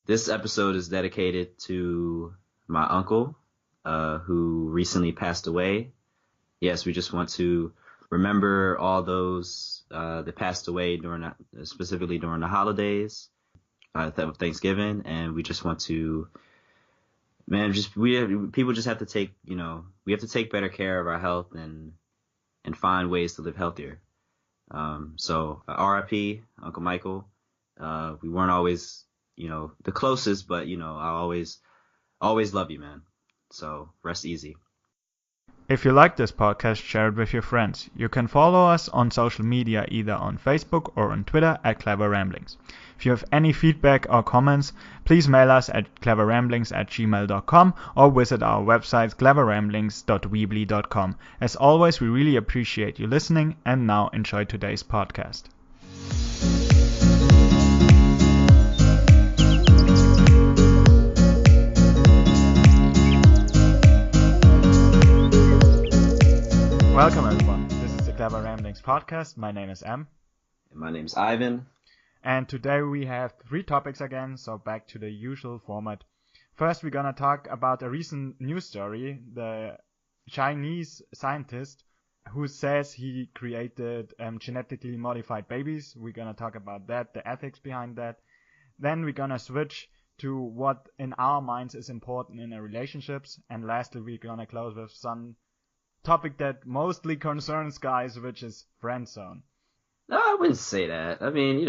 This episode is dedicated to my uncle, who recently passed away. Yes, we just want to remember all those that passed away specifically during the holidays, Thanksgiving, and we just want to, people just have to take, we have to take better care of our health and find ways to live healthier. So RIP, Uncle Michael. We weren't always, the closest, but I'll always love you, man. So rest easy. If you like this podcast, share it with your friends. You can follow us on social media either on Facebook or on Twitter at cleverramblings. If you have any feedback or comments, please mail us at cleverramblings@gmail.com or visit our website cleverramblings.weebly.com. As always, we really appreciate you listening, and now enjoy today's podcast. Welcome everyone, this is the Clever Ramblings podcast. My name is Em. And my name's Ivan. And today we have 3 topics again, so back to the usual format. First we're gonna talk about a recent news story, the Chinese scientist who says he created genetically modified babies. We're gonna talk about that, the ethics behind that. Then we're gonna switch to what in our minds is important in a relationships. And lastly we're gonna close with some topic that mostly concerns guys, which is friend zone. No, I wouldn't say that. I mean,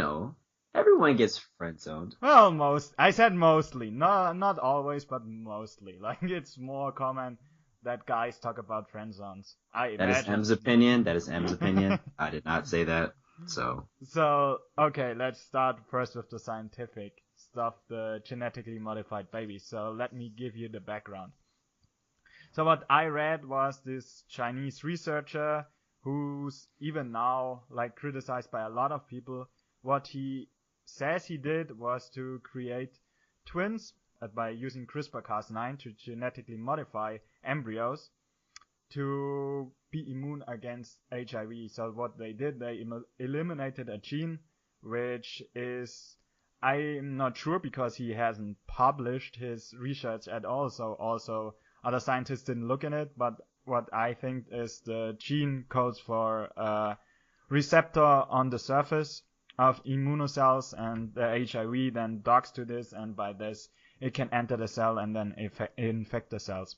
everyone gets friend zoned. Well, I said mostly. No, not always, but mostly. Like, it's more common that guys talk about friend zones. That is M's opinion. I did not say that. So, okay, let's start first with the scientific stuff, the genetically modified babies. So let me give you the background. So what I read was this Chinese researcher who's even now criticized by a lot of people. What he says he did was to create twins by using CRISPR-Cas9 to genetically modify embryos to be immune against HIV. So what they did, they eliminated a gene, which is, I'm not sure because he hasn't published his research at all, so also other scientists didn't look in it, but what I think is the gene codes for a receptor on the surface of immunocells, and the HIV then docks to this, and by this it can enter the cell and then infect the cells.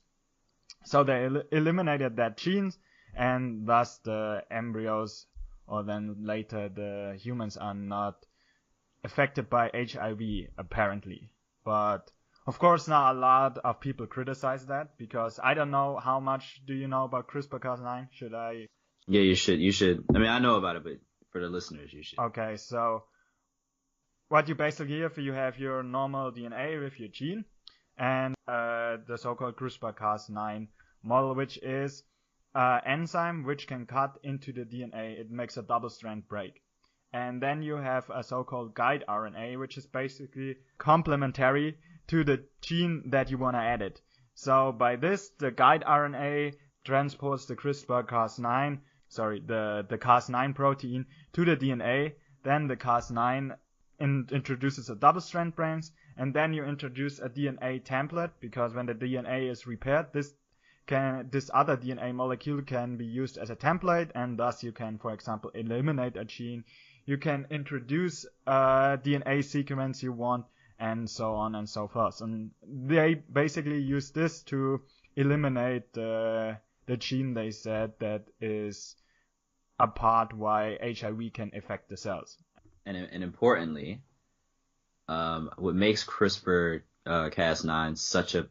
So they eliminated that gene, and thus the embryos, or then later the humans, are not affected by HIV apparently. But of course, now a lot of people criticize that, because I don't know how much do you know about CRISPR-Cas9? Should I? Yeah, you should. I mean, I know about it, but for the listeners, you should. Okay, so what you basically have, you have your normal DNA with your gene, and the so-called CRISPR-Cas9 model, which is an enzyme which can cut into the DNA. It makes a double-strand break. And then you have a so-called guide RNA, which is basically complementary to the gene that you want to edit. So by this, the guide RNA transports the CRISPR-Cas9, the Cas9 protein to the DNA. Then the Cas9 introduces a double-strand break, and then you introduce a DNA template, because when the DNA is repaired, this other DNA molecule can be used as a template, and thus you can, for example, eliminate a gene. You can introduce a DNA sequence you want, and so on and so forth. And they basically use this to eliminate the gene they said that is a part why HIV can affect the cells. And importantly, what makes CRISPR-Cas9 such a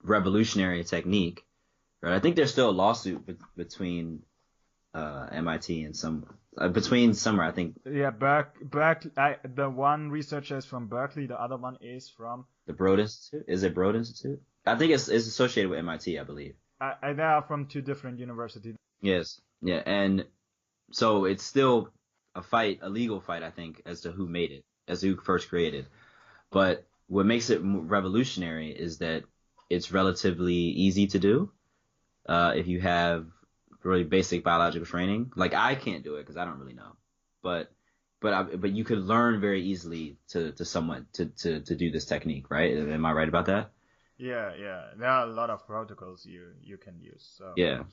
revolutionary technique, right? I think there's still a lawsuit between MIT and between somewhere, I think. Yeah, the one researcher is from Berkeley, the other one is from the Broad Institute. Is it Broad Institute? I think it's associated with MIT, I believe. They are from 2 different universities. Yes, yeah, and so it's still a legal fight, I think, as to who made it, as who first created. But what makes it revolutionary is that it's relatively easy to do if you have really basic biological training. Like, I can't do it because I don't really know. But but you could learn very easily to someone to do this technique, right? Am I right about that? Yeah. There are a lot of protocols you can use. So, Yeah,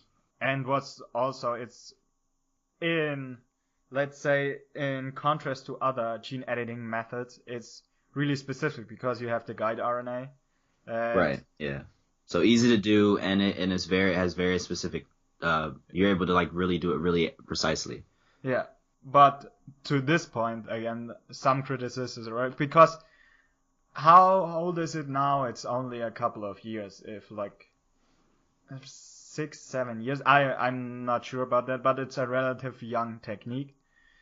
and what's also it's in, let's say, in contrast to other gene editing methods, it's really specific because you have the guide RNA. And right. Yeah. So easy to do, and it's very has very specific. You're able to like really do it really precisely. yeah, but to this point, again, some criticisms, right? Because how old is it now? It's only a couple of years, if like 6, 7 years. I'm not sure about that, but it's a relative young technique.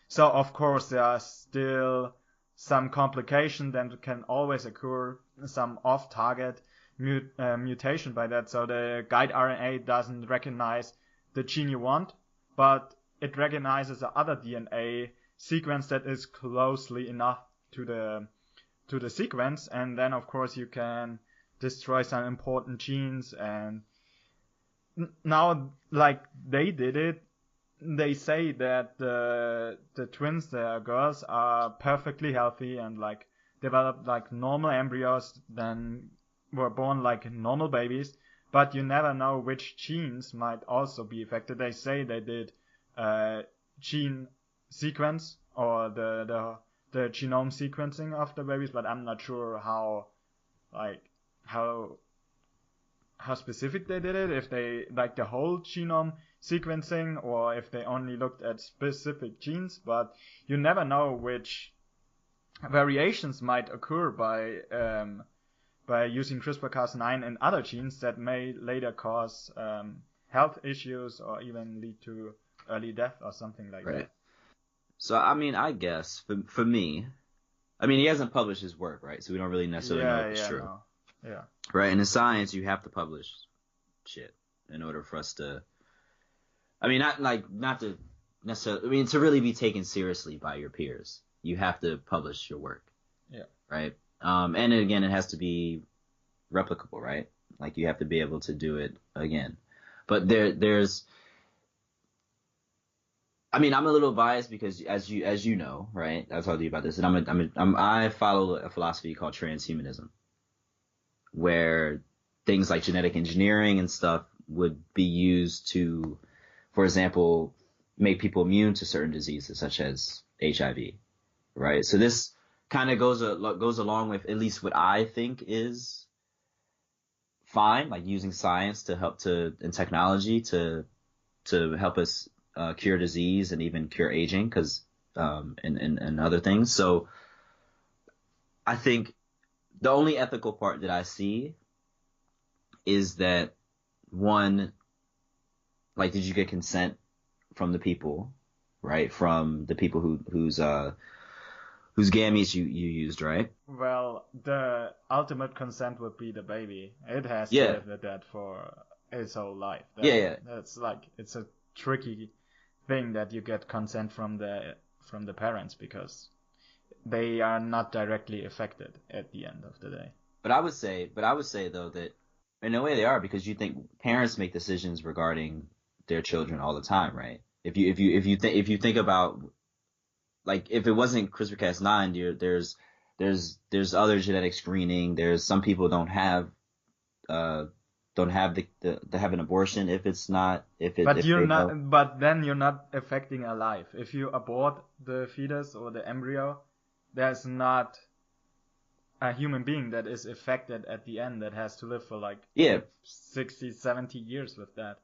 So of course there are still some complications that can always occur, some off-target mutation by that. So the guide RNA doesn't recognize the gene you want, but it recognizes the other DNA sequence that is closely enough to the sequence, and then of course you can destroy some important genes. And now, like they did it, they say that the twins, the girls, are perfectly healthy and like developed like normal embryos, then were born like normal babies. But you never know which genes might also be affected. They say they did gene sequence or the genome sequencing of the babies, but I'm not sure like how how specific they did it, if they like the whole genome sequencing or if they only looked at specific genes. But you never know which variations might occur by using CRISPR-Cas9 and other genes that may later cause health issues or even lead to early death or something like Right. that. So I mean, I guess for me, I mean, he hasn't published his work, right? So we don't really necessarily know if it's true, No. Yeah. right? And in science, you have to publish shit in order for us to. I mean, not to necessarily. I mean, to really be taken seriously by your peers, you have to publish your work, Yeah. right? And again, it has to be replicable, right? Like you have to be able to do it again. But there's. I mean, I'm a little biased because as you know, right? I told you about this, and I follow a philosophy called transhumanism, where things like genetic engineering and stuff would be used to, for example, make people immune to certain diseases such as HIV, right? So this kind of goes along with at least what I think is fine, like using science to help and technology to help us cure disease and even cure aging, because and other things. So I think the only ethical part that I see is that, one, like, did you get consent from the people, right? From the people whose gametes you used, right? Well, the ultimate consent would be the baby. It has to Yeah, live with that for its whole life. yeah. That's like it's a tricky thing that you get consent from the parents because they are not directly affected at the end of the day. But I would say though that in a way they are, because you think parents make decisions regarding their children all the time, right? If you think about, like, if it wasn't CRISPR-Cas9, there's other genetic screening. There's some people uh don't have the have an abortion if it's not But if you're they know. not. But then you're not affecting a life. If you abort the fetus or the embryo, there's not a human being that is affected at the end that has to live for like Yeah, 60, 70 years with that.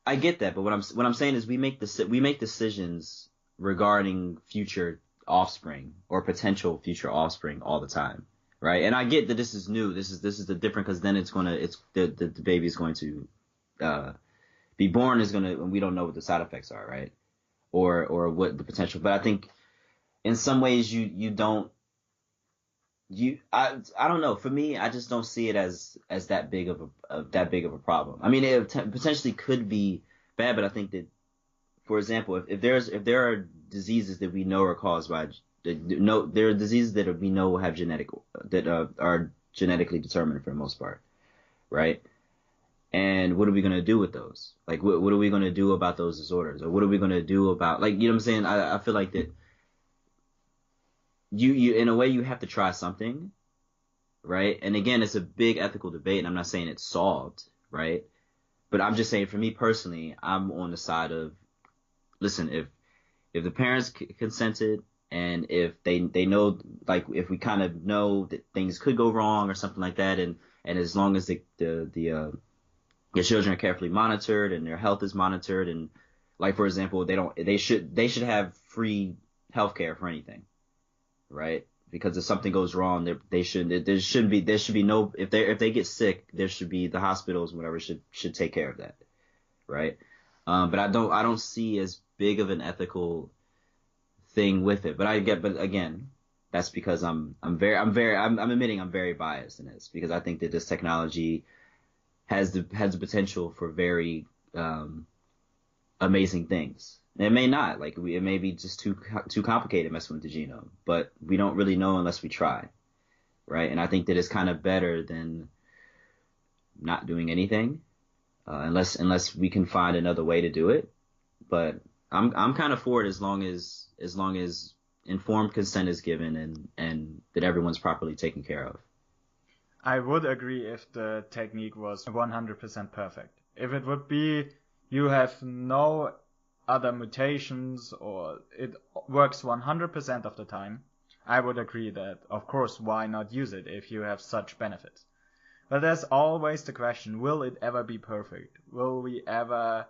I get that, but what I'm saying is we make decisions regarding future offspring or potential future offspring all the time, right? And I get that this is new. This is the different, because then it's the baby is going to uh, be born, is going to, and we don't know what the side effects are, right? Or what the potential. But I think in some ways you don't I don't know. For me, I just don't see it as that big of a problem. I mean, it potentially could be bad, but I think that, for example, if there are diseases that we know are caused by no, there are diseases that we know have are genetically determined for the most part, right? And what are we gonna do with those? Like, what are we gonna do about those disorders, or what are we gonna do about, like, you know what I'm saying? I feel like that you in a way you have to try something, right? And again, it's a big ethical debate, and I'm not saying it's solved, right? But I'm just saying, for me personally, I'm on the side of, listen, if the parents consented, and if they know, like, if we kind of know that things could go wrong or something like that, and as long as the children are carefully monitored and their health is monitored, and, like, for example, they should have free healthcare for anything, right? Because if something goes wrong, there should be no, if they get sick, there should be, the hospitals, whatever, should take care of that, right? But I don't see as big of an ethical thing with it. But again, that's because I'm admitting I'm very biased in this, because I think that this technology has the potential for very amazing things. It may not, like, it may be just too complicated messing with the genome, but we don't really know unless we try, right? And I think that it's kind of better than not doing anything, unless we can find another way to do it. But I'm kind of for it, as long as informed consent is given, and that everyone's properly taken care of. I would agree if the technique was 100% perfect. If it would be, you have no other mutations, or it works 100% of the time, I would agree that, of course, why not use it if you have such benefits? But there's always the question, will it ever be perfect? Will we ever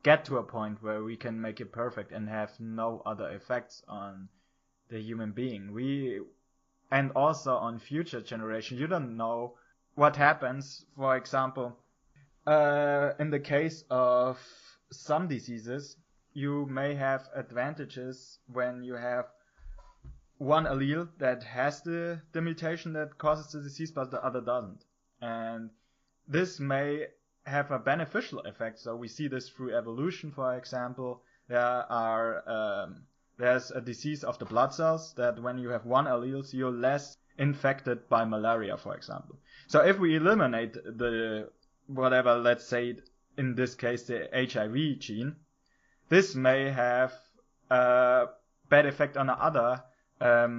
get to a point where we can make it perfect and have no other effects on the human being? And also on future generations, you don't know what happens. For example, in the case of some diseases, you may have advantages when you have one allele that has the mutation that causes the disease, but the other doesn't. And this may have a beneficial effect. So we see this through evolution, for example. There's a disease of the blood cells that when you have one allele, you're less infected by malaria, for example. So if we eliminate whatever, let's say in this case, the HIV gene, this may have a bad effect on another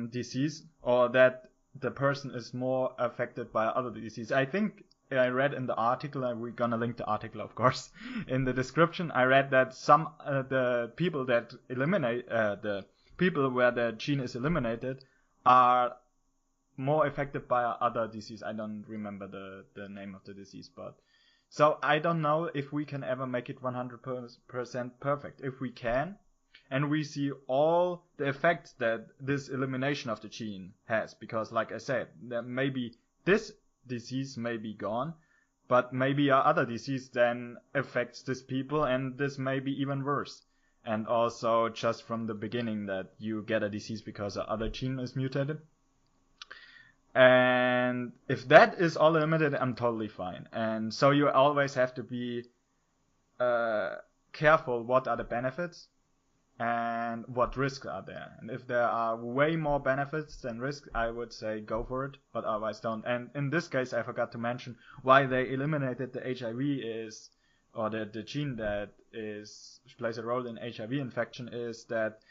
disease, or that the person is more affected by other disease. I think I read in the article, and we're gonna link the article, of course, in the description. I read that some the people that eliminate the people where the gene is eliminated are more affected by other disease. I don't remember the name of the disease, but so I don't know if we can ever make it 100% perfect. If we can, and we see all the effects that this elimination of the gene has, because, like I said, there maybe this disease may be gone, but maybe other disease then affects these people, and this may be even worse. And also just from the beginning that you get a disease because the other gene is mutated. And if that is all limited, I'm totally fine. And so you always have to be careful what are the benefits and what risks are there. And if there are way more benefits than risks, I would say go for it, but otherwise don't. And in this case, I forgot to mention why they eliminated the HIV is, or the gene that plays a role in HIV infection, is that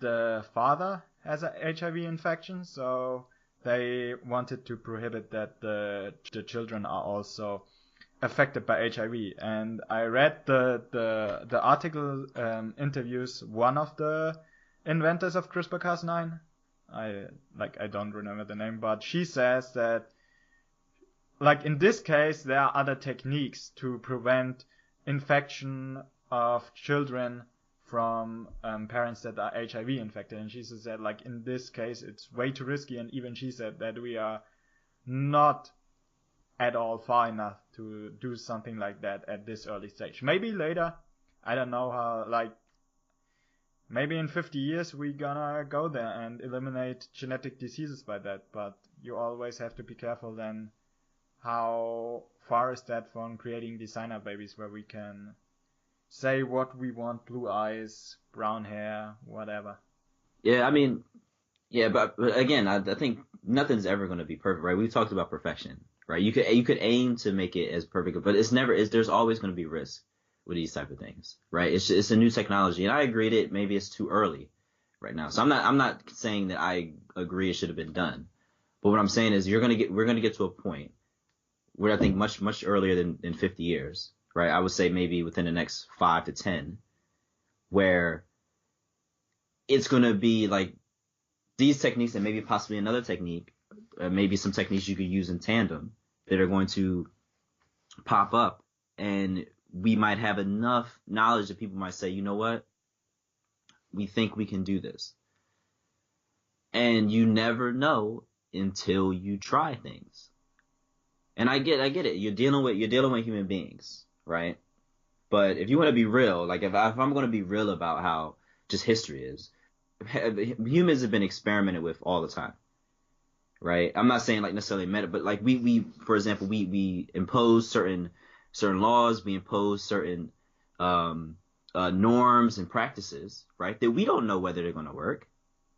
the father has a HIV infection, so they wanted to prohibit that the children are also affected by HIV. And I read the article interviews one of the inventors of CRISPR-Cas9. I don't remember the name, but she says that, like, in this case there are other techniques to prevent infection of children from parents that are HIV infected. And she said, like, in this case it's way too risky, and even she said that we are not at all far enough to do something like that at this early stage. Maybe later, I don't know how, like, maybe in 50 years we're gonna go there and eliminate genetic diseases by that, but you always have to be careful then how far is that from creating designer babies where we can say what we want, blue eyes, brown hair, whatever. Yeah, I mean, yeah, but again, I think nothing's ever going to be perfect, right? We talked about perfection, right? You could aim to make it as perfect, but there's always going to be risk with these type of things, right? It's a new technology, and I agree that maybe it's too early, right now. So I'm not saying that I agree it should have been done, but what I'm saying is we're gonna get to a point where I think much earlier than 50 years, right? I would say maybe within the next 5 to 10, where it's gonna be like these techniques and maybe possibly another technique, maybe some techniques you could use in tandem that are going to pop up, and we might have enough knowledge that people might say, you know what, we think we can do this. And you never know until you try things. And I get it. You're dealing with human beings, right? But if you want to be real, like if I'm going to be real about how just history is, humans have been experimented with all the time, right? I'm not saying like necessarily but like we for example, we impose certain laws, we impose certain norms and practices, right? That we don't know whether they're going to work,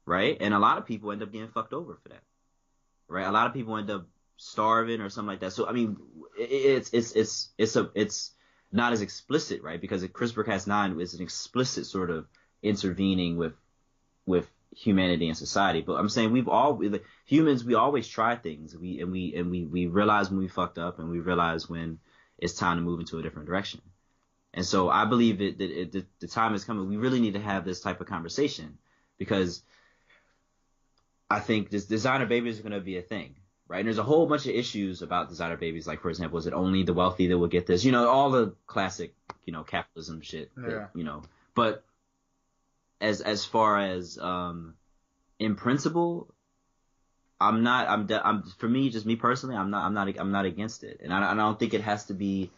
right? And a lot of people end up getting fucked over for that, right? A lot of people end up starving or something like that. So I mean, it's not as explicit, right? Because CRISPR-Cas9 is an explicit sort of intervening with humanity and society. But I'm saying humans, we always try things. We realize when we fucked up, and we realize when it's time to move into a different direction. And so I believe that the time is coming. We really need to have this type of conversation, because I think this designer babies are going to be a thing, right? And there's a whole bunch of issues about designer babies. Like, for example, is it only the wealthy that will get this? You know, all the classic, capitalism shit. Yeah. But as far as in principle, for me, just me personally, I'm not against it, and I don't think it has to be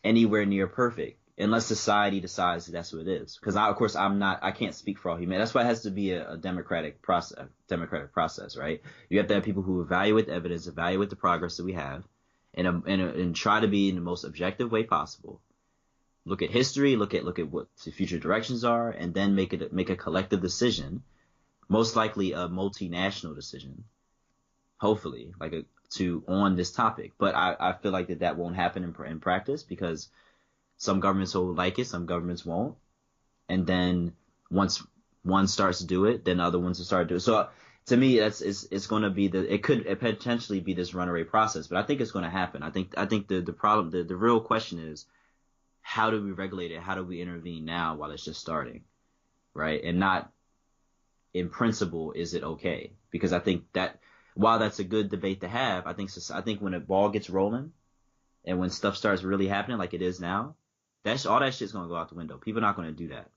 anywhere near perfect unless society decides that's what it is. Because I can't speak for all humanity. That's why it has to be a democratic process, right? You have to have people who evaluate the evidence, evaluate the progress that we have, and try to be in the most objective way possible. Look at history, look at what the future directions are, and then make a collective decision, most likely a multinational decision, hopefully, on this topic. But I feel like that won't happen in practice, because some governments will like it, some governments won't. And then once one starts to do it, then other ones will start to do it. So to me, it's going to be it could potentially be this runaway process, but I think it's going to happen. I think the problem, the real question is, how do we regulate it? How do we intervene now while it's just starting, right? And not in principle, is it okay? Because I think that while that's a good debate to have, I think when a ball gets rolling and when stuff starts really happening like it is now, all that shit's going to go out the window. People are not going to do that.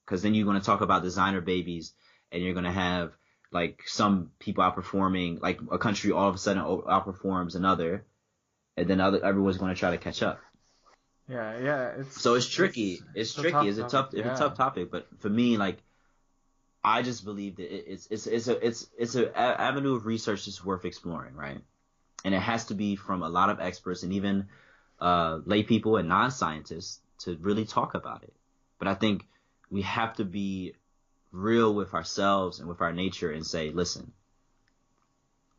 Because then you're going to talk about designer babies, and you're going to have like some people outperforming, like a country all of a sudden outperforms another, and then everyone's going to try to catch up. Yeah. It's tricky. It's tricky. It's a tough topic. But for me, like, I just believe that it's an avenue of research that's worth exploring, right? And it has to be from a lot of experts and even lay people and non-scientists to really talk about it. But I think we have to be real with ourselves and with our nature and say, listen,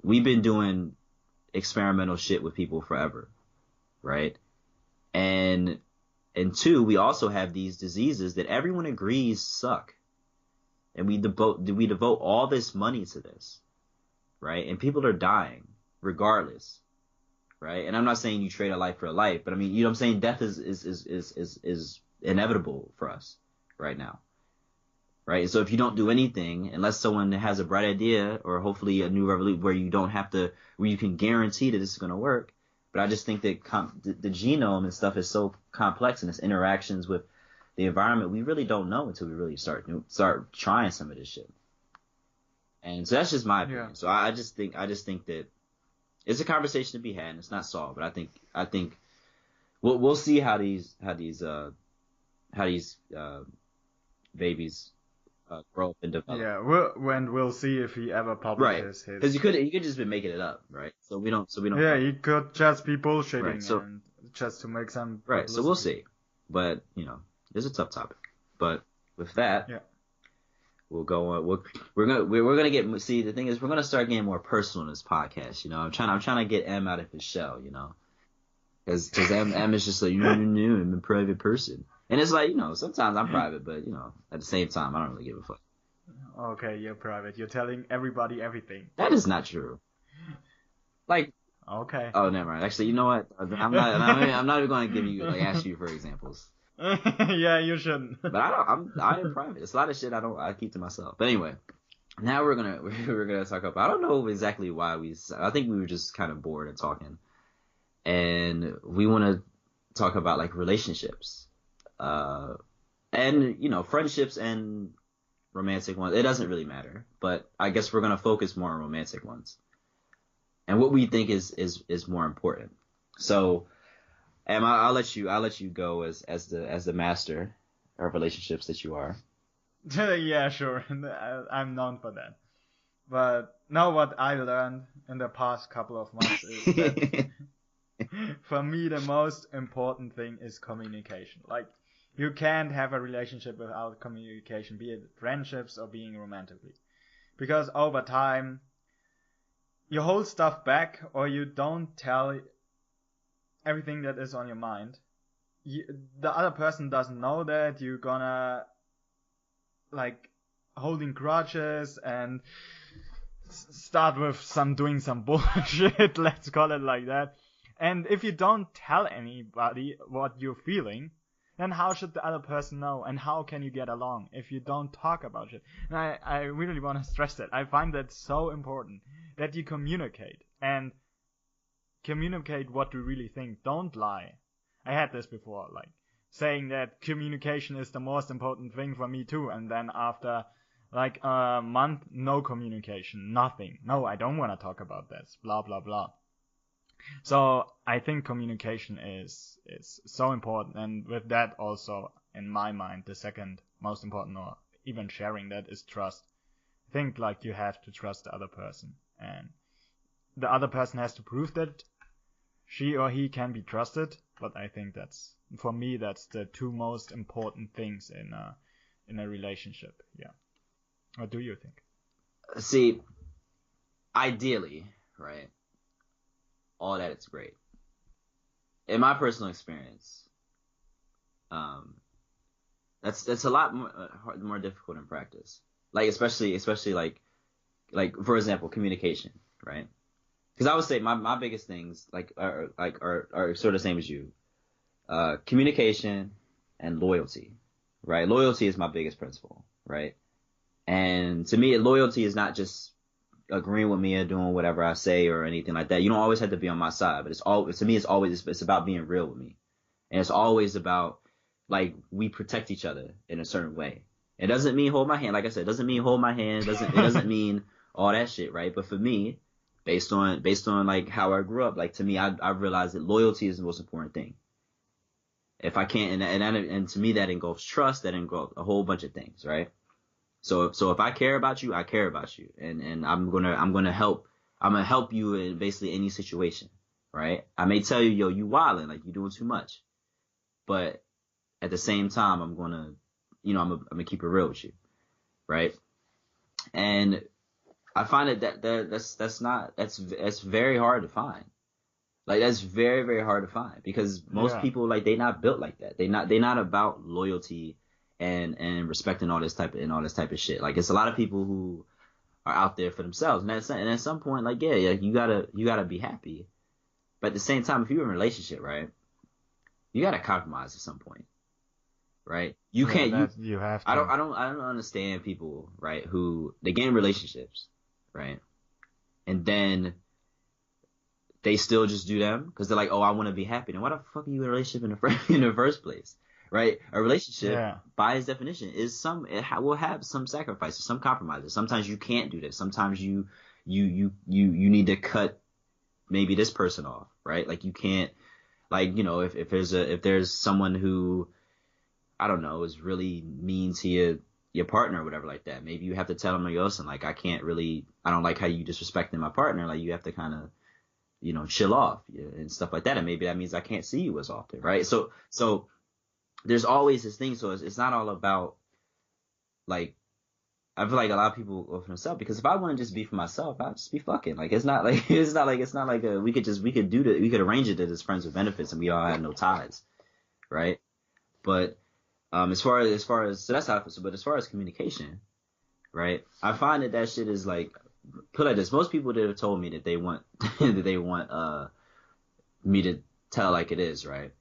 we've been doing experimental shit with people forever, right? And two, we also have these diseases that everyone agrees suck. And we devote all this money to this, right? And people are dying regardless, right? And I'm not saying you trade a life for a life, but I mean, you know what I'm saying? Death is inevitable for us right now, right? So if you don't do anything, unless someone has a bright idea or hopefully a new revolution where you can guarantee that this is going to work. But I just think that the genome and stuff is so complex, and its interactions with the environment, we really don't know until we really start trying some of this shit. And so that's just my opinion. Yeah. So I just think that it's a conversation to be had, and it's not solved. But I think we'll see how these babies grow up and develop. Yeah, we'll see if he ever publishes his. Because he could just be making it up, right? So we don't. Yeah, he could just be bullshitting and just to make some. Right. Publicity. So we'll see. But it's a tough topic. But with that, we'll go on. We're gonna get. See, the thing is, we're gonna start getting more personal in this podcast. I'm trying to get M out of his shell. Because M is just like I'm a private person. And it's like, sometimes I'm private, but, at the same time, I don't really give a fuck. Okay, you're private. You're telling everybody everything. That is not true. Like, Okay. oh, never mind. Actually, you know what? I'm not even going to give you like ask you for examples. Yeah, you shouldn't. But I am private. It's a lot of shit I keep to myself. But anyway, now we're gonna talk about. I don't know exactly why I think we were just kind of bored of talking, and we want to talk about like relationships, and friendships and romantic ones. It doesn't really matter, but I guess we're gonna focus more on romantic ones and what we think is more important. So, I'll let you go as the master of relationships that you are. Yeah, sure. I'm known for that. But now what I learned in the past couple of months is that for me the most important thing is communication. Like, you can't have a relationship without communication, be it friendships or being romantically. Because over time, you hold stuff back or you don't tell everything that is on your mind. The other person doesn't know that. You're gonna, like, holding grudges and start with doing some bullshit, let's call it like that. And if you don't tell anybody what you're feeling, then how should the other person know? And how can you get along if you don't talk about it? And I really want to stress that. I find that so important that you communicate and communicate what you really think. Don't lie. I had this before, like saying that communication is the most important thing for me too, and then after like a month, no communication, nothing. No, I don't want to talk about this, blah blah blah. So I think communication is so important, and with that also, in my mind, the second most important, or even sharing that, is trust. I think like you have to trust the other person, and the other person has to prove that she or he can be trusted. But I think that's, for me, that's the two most important things in a relationship. Yeah. What do you think? See, ideally, right? All that it's great. In my personal experience, that's a lot more difficult in practice. Like especially like for example, communication, right? Because I would say my biggest things are sort of the same as you. Communication and loyalty, right? Loyalty is my biggest principle, right? And to me, loyalty is not just agreeing with me or doing whatever I say or anything like that. You don't always have to be on my side, but to me, it's about being real with me. And it's always about, like, we protect each other in a certain way. It doesn't mean hold my hand. Like I said, it doesn't mean hold my hand. It doesn't mean all that shit, right? But for me, based on like how I grew up, like, to me, I realized that loyalty is the most important thing. If I can't, and to me, that engulfs trust, that engulfs a whole bunch of things, right? So if I care about you, I care about you, and I'm gonna help you in basically any situation, right? I may tell you, yo, you wildin', like, you doing too much, but at the same time, I'm gonna keep it real with you, right? And I find that's very hard to find. Like, that's very, very hard to find, because most people, like, they not built like that. They not about loyalty and respecting all this type of shit. Like, it's a lot of people who are out there for themselves, and at some point, like, yeah, you gotta be happy, but at the same time, if you're in a relationship, right, you gotta compromise at some point, right? You can't. You have to. I don't understand people, right, who they get in relationships, right, and then they still just do them because they're like, oh, I want to be happy. Then why the fuck are you in a relationship in the first place, right? A relationship, by its definition, will have some sacrifices, some compromises. Sometimes you can't do this. Sometimes you need to cut maybe this person off, right? Like, you can't, like, if there's someone who, I don't know, is really mean to your partner or whatever like that, maybe you have to tell them, like, listen, like, I don't like how you disrespecting my partner. Like, you have to kind of, chill off and stuff like that. And maybe that means I can't see you as often, right? So there's always this thing. So it's not all about, like, I feel like a lot of people go for themselves, because if I want to just be for myself, I'd just be fucking. Like, it's not like we could arrange it that it's friends with benefits and we all have no ties, right? But as far as so that's how I feel. But as far as communication, right? I find that shit is like, put like this. Most people that have told me that they want that they want me to tell like it is, right?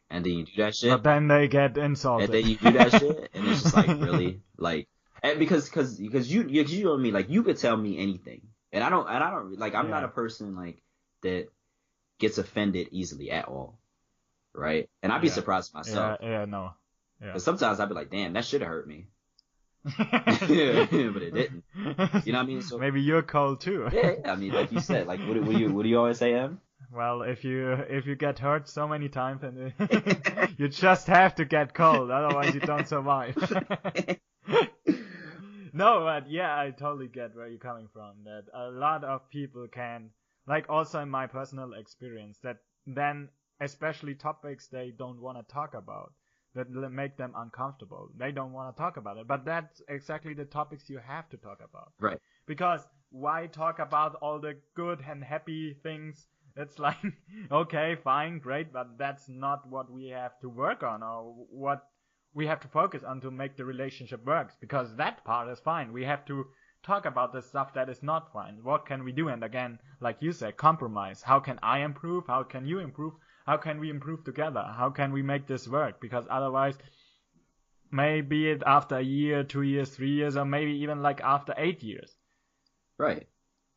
And then you do that But shit, then they get and insulted. then you do that shit, and it's just like really like, and because you know me, like you could tell me anything, and I don't like I'm not Yeah, a person like that gets offended easily at all, right? And I'd be yeah, surprised myself no, yeah. because sometimes I'd be like, damn, that should have hurt me, but it didn't. You know what I mean? So Maybe you're cold too. yeah. I mean, like you said, like what do you always say, Em? Well, if you get hurt so many times, then you just have to get cold, otherwise you don't survive. No, but yeah, I totally get where you're coming from. That a lot of people can, like also in my personal experience, that then especially topics they don't want to talk about, that make them uncomfortable. They don't want to talk about it, but that's exactly the topics you have to talk about. Right. Because why talk about all the good and happy things? It's like, okay, fine, great, but that's not what we have to work on or what we have to focus on to make the relationship works, because that part is fine. We have to talk about the stuff that is not fine. What can we do? And again, like you said, compromise. How can I improve? How can you improve? How can we improve together? How can we make this work? Because otherwise, maybe it after a year, 2 years, 3 years, or maybe even like after 8 years, Right.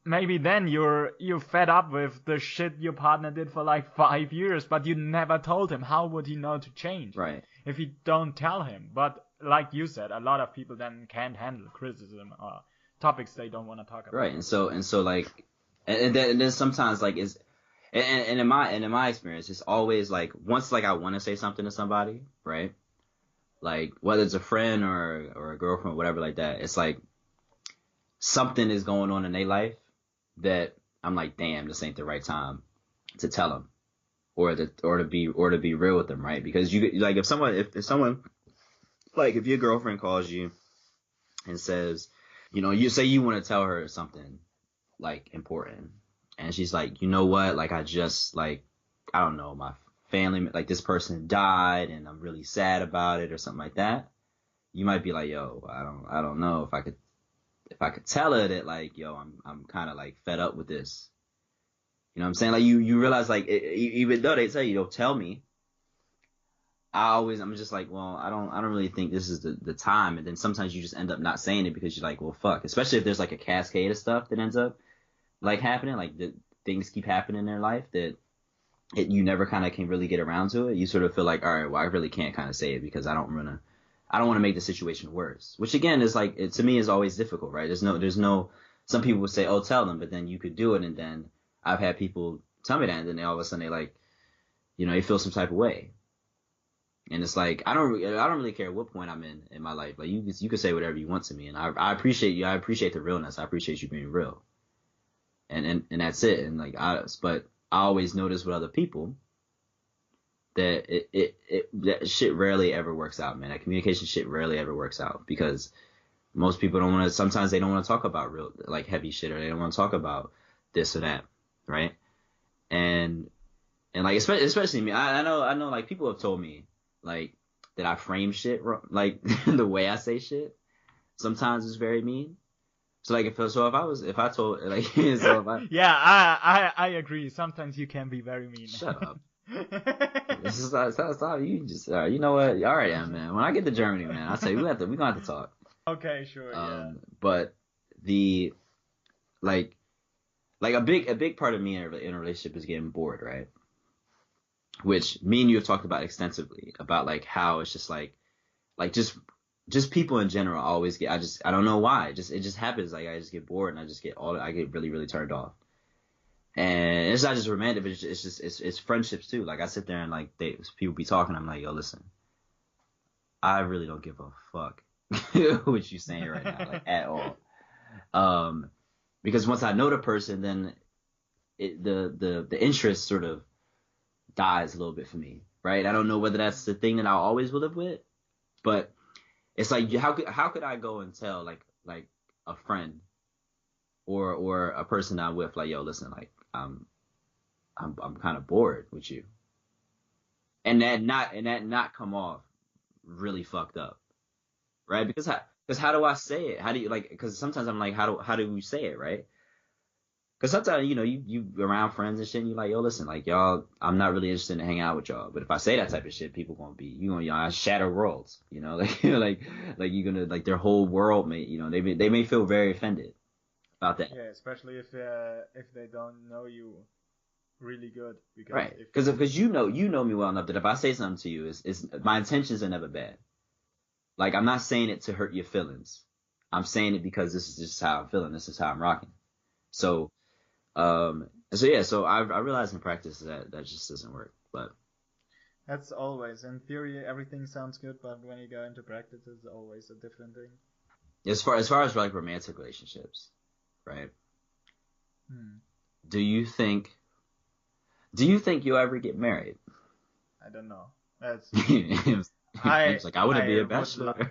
maybe then you're fed up with the shit your partner did for like 5 years, but you never told him. How would he know to change Right. if you don't tell him? But like you said, a lot of people then can't handle criticism or topics they don't want to talk about. Right. And so like, and then sometimes like is, and in my experience, it's always like once like I want to say something to somebody, right? Like whether it's a friend or a girlfriend, or whatever like that, it's like something is going on in their life that I'm like, damn, this ain't the right time to tell them or to be real with them, right? Because you like if someone like if your girlfriend calls you and says, you say you want to tell her something like important, and she's like, you know what, like I just like I don't know, my family, like this person died and I'm really sad about it or something like that. You might be like, yo, I don't know if I could tell her that like, yo, I'm kind of like fed up with this. You know what I'm saying? Like you realize like even though they say, tell me, I'm just like, well, I don't really think this is the time. And then sometimes you just end up not saying it because you're like, well, fuck. Especially if there's like a cascade of stuff that ends up like happening, like the things keep happening in their life that you never kind of can really get around to it. You sort of feel like, all right, well, I really can't kind of say it because I don't want to make the situation worse. Which again is like, to me is always difficult, right? There's no. Some people would say, oh, tell them, but then you could do it, and then I've had people tell me that, and then all of a sudden they like, they feel some type of way. And it's like I don't really care what point I'm in my life. Like you can say whatever you want to me, and I appreciate you. I appreciate the realness. I appreciate you being real, and that's it. And like but I always notice with other people that that shit rarely ever works out, man. That communication shit rarely ever works out because most people don't want to. Sometimes they don't want to talk about real like heavy shit, or they don't want to talk about this or that, right? And like especially me, I know like people have told me like that I frame shit like the way I say shit sometimes is very mean. So like if I told like so if I Yeah, I agree. Sometimes you can be very mean. shut up. This is stop. You just you know what? All right, yeah, man. When I get to Germany, man, I'll tell you we're gonna have to talk. Okay, sure, yeah. But the like a big part of me in a relationship is getting bored, right? Which me and you have talked about extensively about like how it's just like just people in general always get I don't know why it just happens, like I just get bored and I get really really turned off. And it's not just romantic, but it's friendships too. Like I sit there and like people be talking, I'm like, yo, listen, I really don't give a fuck what you saying right now, like at all. Because once I know the person, then the interest sort of dies a little bit for me, right? I don't know whether that's the thing that I always will live with, but it's like how could I go and tell like a friend or a person I'm with, like, yo, listen, like I'm kind of bored with you, and that not come off really fucked up, right? Because Because how do I say it? How do you like? Because sometimes I'm like, how do we say it, right? Because sometimes you around friends and shit, and you like, yo, listen, like y'all, I'm not really interested in hanging out with y'all. But if I say that type of shit, people gonna be you gonna shatter worlds, like you're gonna like their whole world may they may feel very offended about that. Yeah, especially if they don't know you really good, because Right. if you Because you know me well enough that if I say something to you, is my intentions are never bad. Like I'm not saying it to hurt your feelings. I'm saying it because this is just how I'm feeling. This is how I'm rocking. So so yeah, so I realized in practice that that just doesn't work. But that's always in theory everything sounds good, but when you go into practice, it's always a different thing. as far as like romantic relationships, right? Hmm. Do you think do you think you'll ever get married? I don't know. That's He I was like, I wouldn't be I a would bachelor.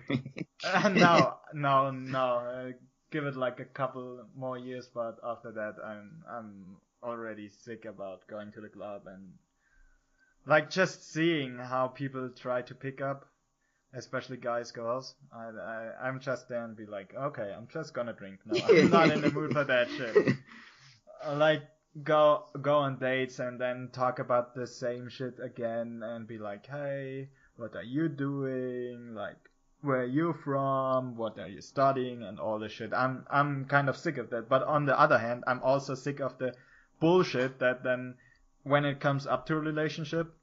no, no, no. Give it like a couple more years, but after that, I'm already sick about going to the club and like just seeing how people try to pick up, especially guys, girls. I'm just there and be like, okay, I'm just gonna drink. No, I'm not in the mood for that shit. Like go on dates and then talk about the same shit again and be like, hey, what are you doing? Like, where are you from? What are you studying? And all this shit. I'm kind of sick of that. But on the other hand, I'm also sick of the bullshit that then when it comes up to a relationship,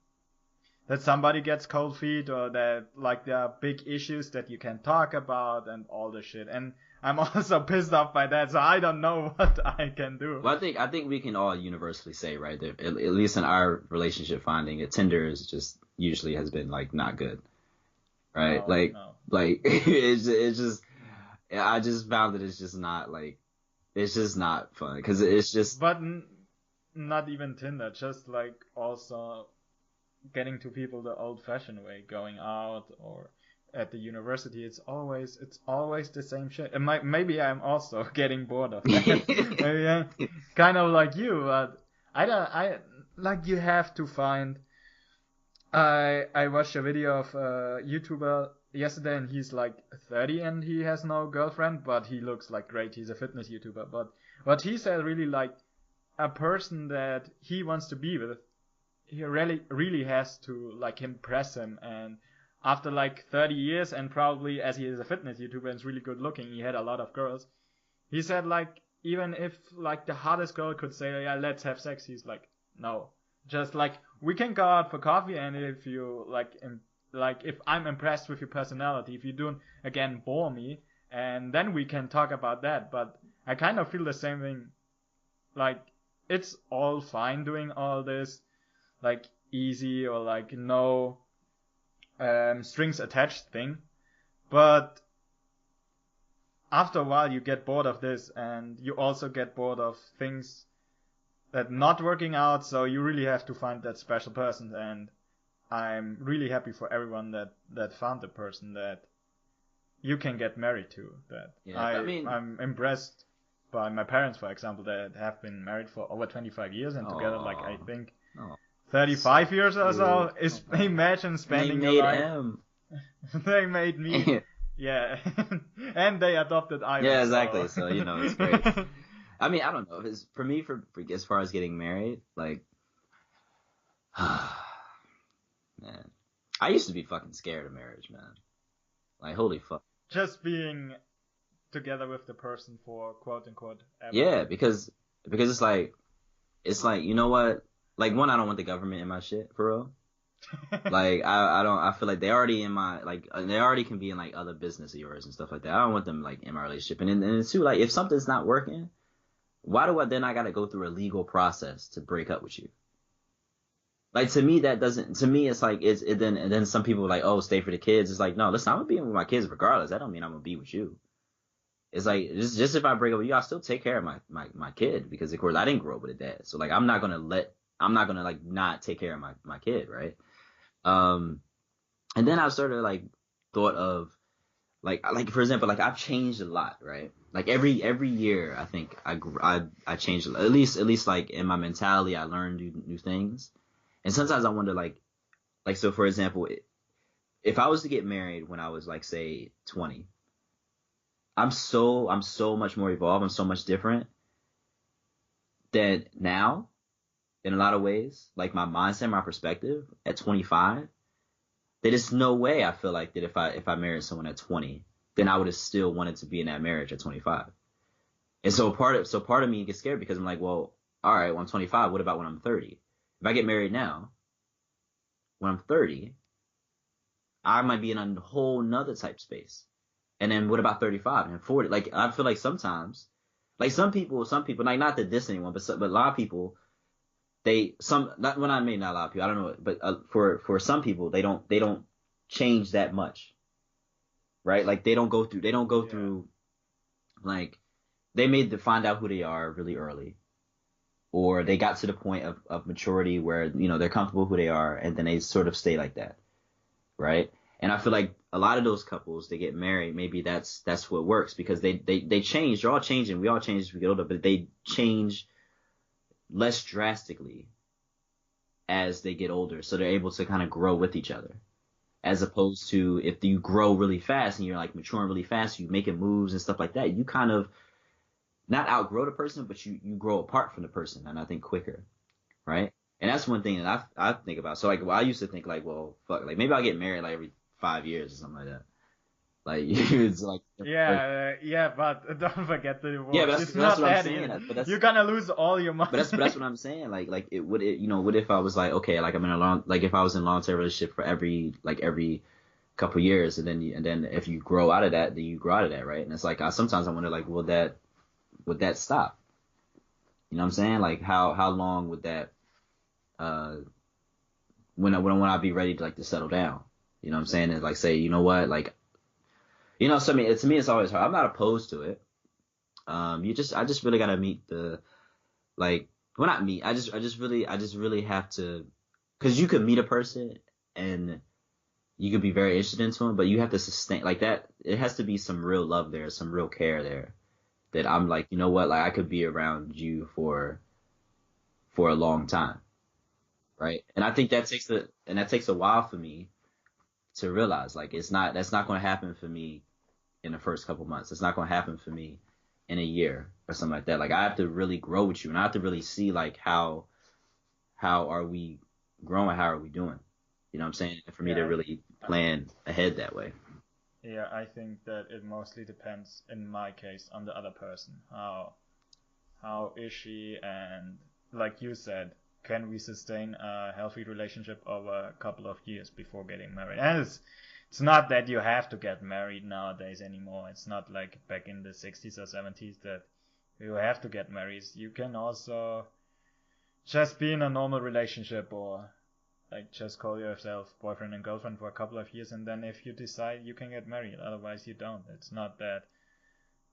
that somebody gets cold feet or that like there are big issues that you can talk about and all this shit. And I'm also pissed off by that, so I don't know what I can do. Well, I think we can all universally say, right, that at least in our relationship finding, it Tinder is just usually has been like not good, right? No, Like no. like it's just I just found that it's just not like it's just not fun because it's just But not even Tinder, just like also getting to people the old-fashioned way, going out or at the university. It's always the same shit. And maybe I'm also getting bored of that. Maybe I'm kind of like you, but I like you have to find. I watched a video of a YouTuber yesterday, and he's like 30 and he has no girlfriend, but he looks like great. He's a fitness YouTuber, but what he said really like a person that he wants to be with, he really has to like impress him. And after like 30 years, and probably as he is a fitness YouTuber and is really good looking, he had a lot of girls. He said like even if like the hottest girl could say, yeah, let's have sex, he's like, no, just like we can go out for coffee, and if you like if I'm impressed with your personality, if you don't again bore me, and then we can talk about that. But I kind of feel the same thing. Like it's all fine doing all this like easy or like no strings attached thing, but after a while you get bored of this, and you also get bored of things that not working out, so you really have to find that special person. And I'm really happy for everyone that found the person that you can get married to. That yeah. I mean, I'm impressed by my parents, for example, that have been married for over 25 years and together like I oh, think oh, so 35 years or so. Is cute. imagine And they spending your made life. M. They made me. Yeah. And they adopted Yeah, Ivan, exactly. so. So it's great. I mean, I don't know. It's, for me, for as far as getting married, like, man, I used to be fucking scared of marriage, man. Like, holy fuck. Just being together with the person for quote unquote ever. Yeah, because it's like you know what? Like one, I don't want the government in my shit for real. Like I don't I feel like they already in my like they already can be in like other business of yours and stuff like that. I don't want them like in my relationship. And two, like if something's not working, why do I then I gotta go through a legal process to break up with you? Like to me that doesn't to me it's like it's it then and then some people are like, oh, stay for the kids. It's like, no, listen, I'm gonna be with my kids regardless. That don't mean I'm gonna be with you. It's like just if I break up with you, I'll still take care of my kid because of course I didn't grow up with a dad. So like I'm not gonna like not take care of my kid, right? Um and then I sort of like thought of like for example, like I've changed a lot, right? Like every year I think I changed a lot. At least like in my mentality I learned new things. And sometimes I wonder so for example, if I was to get married when I was like say 20, I'm so much more evolved. I'm so much different than now in a lot of ways. Like my mindset, my perspective at 25, that is no way I feel like that if I married someone at 20, then I would have still wanted to be in that marriage at 25. And so part of me gets scared because I'm like, well, all right, well, I'm 25. What about when I'm 30? If I get married now, when I'm 30, I might be in a whole nother type space. And then what about 35 and 40? Like, I feel like sometimes, like some people, like not to diss anyone, but a lot of people, not when I mean not a lot of people, I don't know, but for some people, they don't change that much, right? Like they don't go through, like they made to find out who they are really early, or they got to the point of maturity where, they're comfortable who they are, and then they sort of stay like that, right? And I feel like a lot of those couples, they get married, maybe that's what works because they change. They're all changing. We all change as we get older, but they change less drastically as they get older. So they're able to kind of grow with each other. As opposed to if you grow really fast and you're like maturing really fast, you making moves and stuff like that, you kind of not outgrow the person, but you grow apart from the person, and I think quicker, right? And that's one thing that I think about. So like, I used to think like, well, fuck, like maybe I'll get married like every 5 years or something like that. Like it's like but don't forget the divorce. yeah, but It's that's not what I'm that saying. easy. But that's You're gonna lose all your money. but that's what I'm saying. Like what if I was like, okay, like I'm in a like if I was in a long-term relationship for every couple years, and then if you grow out of that, then you grow out of that, right? And it's like sometimes I wonder like, would that stop? You know what I'm saying? Like how long would that when I be ready to like to settle down? You know what I'm saying? And like say, you know what, like so I mean, to me it's always hard. I'm not opposed to it. I just really gotta meet the like well not meet. I just really have to, because you could meet a person and you could be very interested into them, but you have to sustain like that. It has to be some real love there, some real care there. That I'm like, you know what, like I could be around you for a long time, right? And I think that takes a while for me to realize, like that's not going to happen for me in the first couple months. It's not going to happen for me in a year or something like that. Like I have to really grow with you, and I have to really see like how are we growing, how are we doing? You know what I'm saying? And for me to really plan ahead that way. Yeah, I think that it mostly depends, in my case, on the other person. How is she, and like you said, can we sustain a healthy relationship over a couple of years before getting married? And it's not that you have to get married nowadays anymore. It's not like back in the 60s or 70s that you have to get married. You can also just be in a normal relationship, or like just call yourself boyfriend and girlfriend for a couple of years, and then if you decide, you can get married. Otherwise you don't. It's not that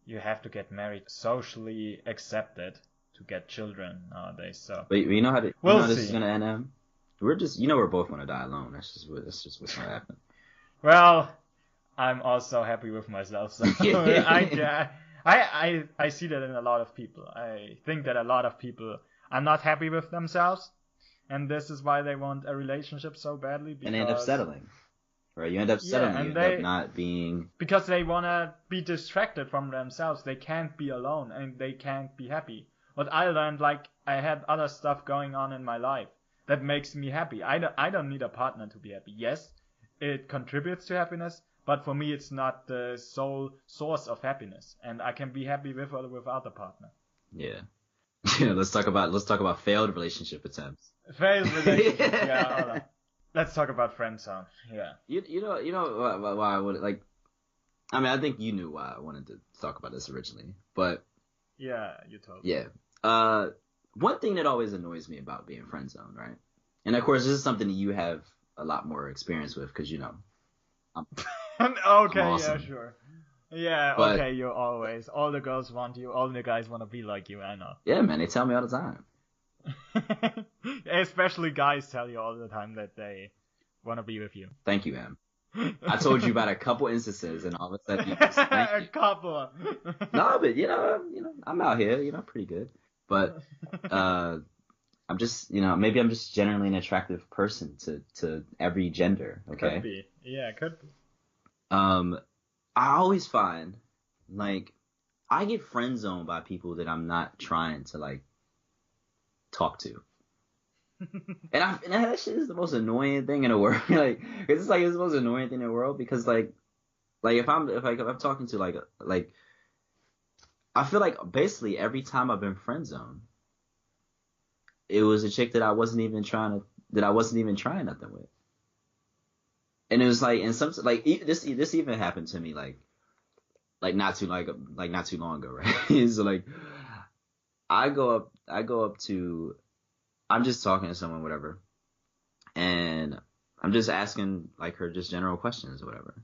you have to get married, socially accepted to get children nowadays. So but you know how to, we'll this see. is gonna end. We're just we're both gonna die alone. That's just what's gonna happen. Well, I'm also happy with myself, so I see that in a lot of people. I think that a lot of people are not happy with themselves, and this is why they want a relationship so badly. Because... And they end up settling. Right, you end up settling. and you end up not being... Because they want to be distracted from themselves. They can't be alone, and they can't be happy. What I learned, like, I had other stuff going on in my life that makes me happy. I don't need a partner to be happy. Yes, it contributes to happiness, but for me it's not the sole source of happiness, and I can be happy with or without a partner. Yeah. let's talk about failed relationship attempts. Failed relationship, yeah. Hold on. Let's talk about friend zone. Yeah. You know why I would like. I mean, I think you knew why I wanted to talk about this originally, but yeah, you told me. Yeah. One thing that always annoys me about being friend zone, right? And of course, this is something that you have a lot more experience with because I'm okay, I'm awesome. Yeah, sure. Yeah, but, okay, you always. All the girls want you, all the guys want to be like you, I know. Yeah, man, they tell me all the time. Especially guys tell you all the time that they want to be with you. Thank you, man. I told you about a couple instances, and all of a sudden, a couple. No, but I'm out here, pretty good. But I'm just, maybe I'm just generally an attractive person to every gender. Okay. Could be. Yeah, could be. I always find like, I get friend zoned by people that I'm not trying to like talk to. And that shit is the most annoying thing in the world. Like, it's like it's the most annoying thing in the world because like if I'm talking to like I feel like basically every time I've been friend zoned, it was a chick that I wasn't even trying nothing with. And it was like, and some like this even happened to me not too long ago, right? So like I go up to I'm just talking to someone, whatever, and I'm just asking like her just general questions or whatever.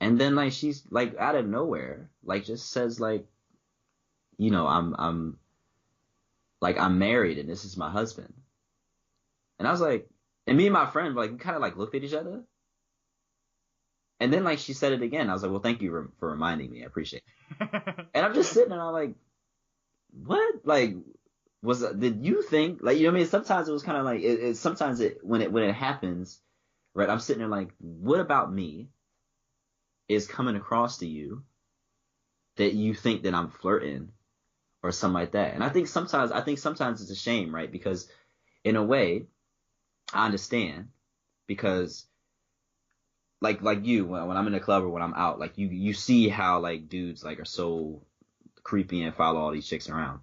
And then like she's like out of nowhere, like just says like, I'm married and this is my husband. And I was like, and me and my friend like we kind of like looked at each other. And then like she said it again. I was like, well, thank you for reminding me. I appreciate it. And I'm just sitting and I'm like, what? Like, did you think like, you know what I mean? Sometimes it was kind of like sometimes when it happens, right? I'm sitting there like, what about me is coming across to you that you think that I'm flirting or something like that? And I think sometimes it's a shame, right? Because in a way, I understand because like you when I'm in the club or when I'm out, like you see how like dudes like are so creepy and follow all these chicks around,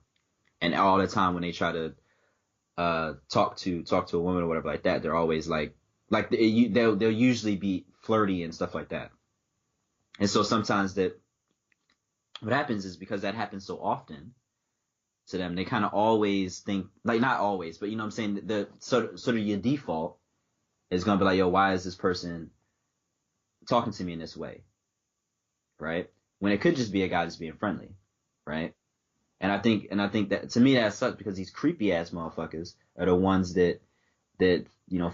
and all the time when they try to talk to a woman or whatever like that, they're always they'll usually be flirty and stuff like that. And so sometimes that what happens is because that happens so often to them, they kind of always think like not always, but you know what I'm saying, the sort of your default is gonna be like, yo, why is this person talking to me in this way, right? When it could just be a guy just being friendly, right? And I think that to me that sucks because these creepy ass motherfuckers are the ones that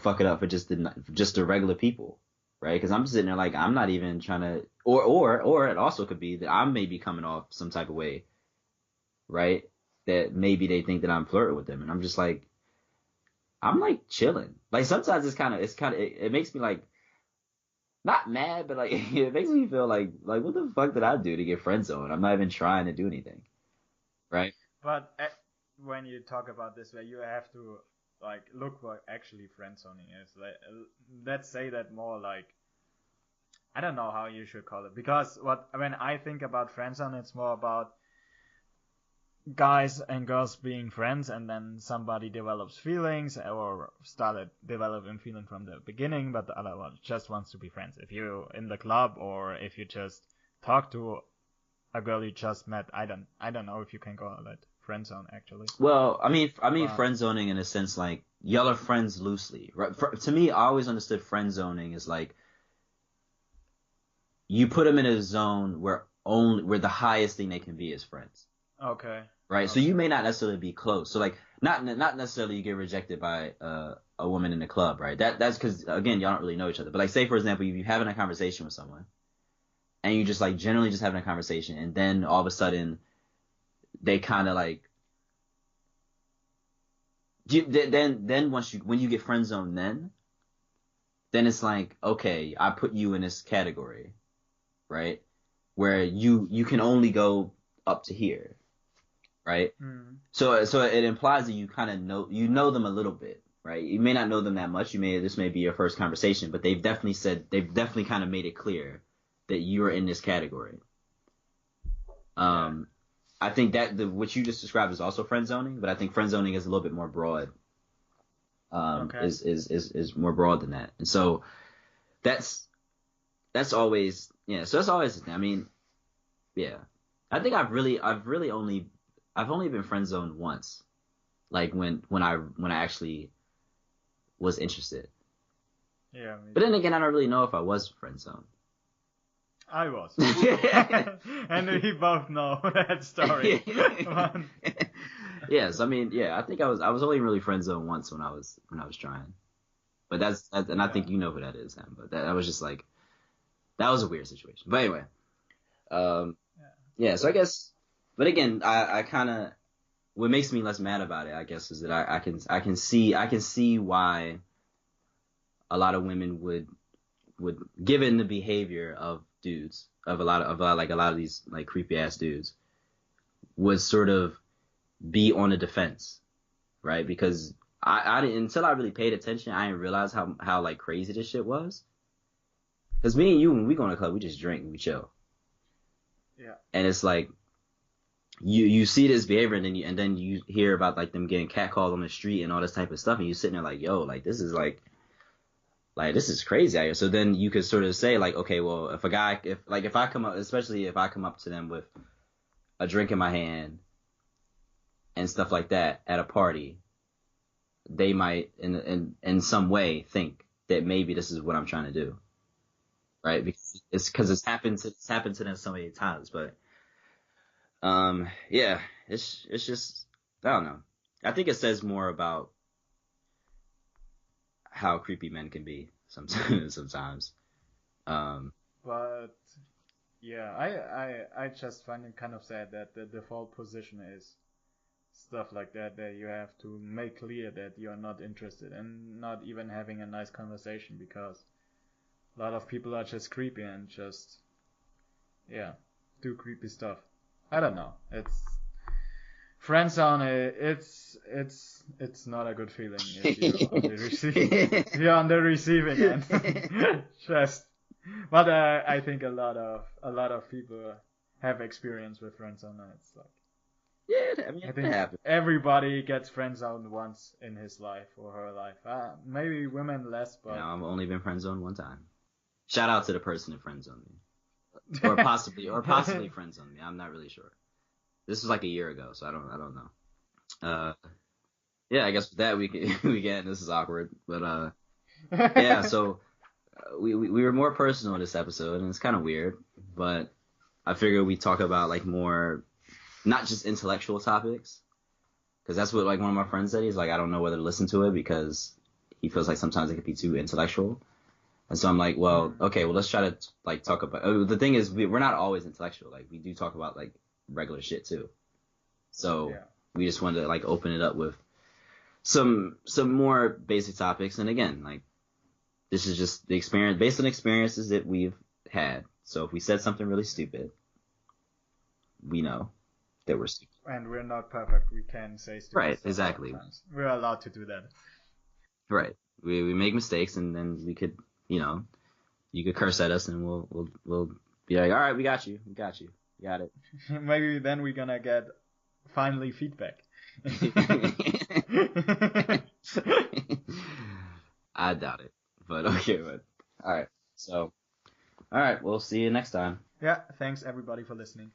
fuck it up for just the regular people, right? Because I'm sitting there like I'm not even trying to, or it also could be that I may be coming off some type of way, right? That maybe they think that I'm flirting with them, and I'm just like I'm like chilling. Like sometimes it makes me like not mad, but like it makes me feel like what the fuck did I do to get friend zoned? I'm not even trying to do anything, right? But when you talk about this way, you have to like look what actually friend zoning is. Like, let's say that more like I don't know how you should call it, because when I think about friend zone, it's more about guys and girls being friends, and then somebody develops feelings or started developing feeling from the beginning, but the other one just wants to be friends. If you're in the club or if you just talk to a girl you just met, I don't know if you can call it friend zone actually. Well, I mean friend zoning in a sense like y'all are friends loosely, right? To me, I always understood friend zoning is like you put them in a zone where the highest thing they can be is friends. Okay. Right. Okay. So you may not necessarily be close. So like not necessarily you get rejected by a woman in the club, right? That's because again y'all don't really know each other. But like say for example you're having a conversation with someone, and you just like generally just having a conversation, and then all of a sudden they kind of like then when you get friend zoned, then it's like okay, I put you in this category, right? Where you can only go up to here. Right. Mm. So it implies that you kind of know them a little bit, right? You may not know them that much. This may be your first conversation, but they've definitely kind of made it clear that you are in this category. Yeah. I think that what you just described is also friend zoning, but I think friend zoning is a little bit more broad. Okay. Is more broad than that, and so that's always So that's always. I mean, yeah. I think I've only been friend zoned once, like when I actually was interested. Yeah. But then again, I don't really know if I was friend zoned. I was, and we both know that story. Yes, I mean, I think I was only really friend zoned once when I was trying. But and I think you know who that is, Sam. But that was just like that was a weird situation. But anyway, so I guess, but again, I kind of what makes me less mad about it, I guess, is that I can see why a lot of women would given the behavior of dudes, of a lot of these like creepy ass dudes, would sort of be on the defense, right? Because I didn't, until I really paid attention, I didn't realize how like crazy this shit was. Because me and you, when we go to the club, we just drink and we chill. Yeah. And it's like you see this behavior, and then you hear about like them getting catcalled on the street and all this type of stuff, and you sitting there like, yo, like this is like this is crazy out here. So then you could sort of say like, okay, well, if I come up, especially if I come up to them with a drink in my hand and stuff like that at a party, they might in some way think that maybe this is what I'm trying to do, right? Because it's happened to them so many times. But yeah, it's just, I don't know. I think it says more about how creepy men can be sometimes. But yeah, I just find it kind of sad that the default position is stuff like that you have to make clear that you're not interested and not even having a nice conversation, because a lot of people are just creepy and just do creepy stuff. I don't know. It's friend zone. It's not a good feeling if you're on the receiving end. Just, but I think a lot of people have experience with friend zone, and it's like, yeah, I mean, I think it happens. everybody gets friend zoned once in his life or her life. Maybe women less, but I've only been friend zoned one time. Shout out to the person that friend zoned me, or possibly friend zoned me. I'm not really sure. This was like a year ago, so I don't know. Yeah, I guess with that we get. This is awkward, but yeah. So we were more personal in this episode, and it's kind of weird, but I figured we talk about like more, not just intellectual topics, because that's what like one of my friends said. He's like, I don't know whether to listen to it because he feels like sometimes it could be too intellectual. And so I'm like, well, okay, well, let's try to like talk about. The thing is, we're not always intellectual. Like we do talk about like regular shit too. So we just wanted to like open it up with some more basic topics. And again, like this is just the experience based on experiences that we've had. So if we said something really stupid, we know that we're stupid. And we're not perfect. We can say stupid Right, stuff exactly. sometimes. We're allowed to do that. Right. We make mistakes, and then we could, you could curse at us, and we'll be like, all right, we got you, got it. Maybe then we're gonna get finally feedback. I doubt it, but okay, but all right. So, all right, we'll see you next time. Yeah, thanks everybody for listening.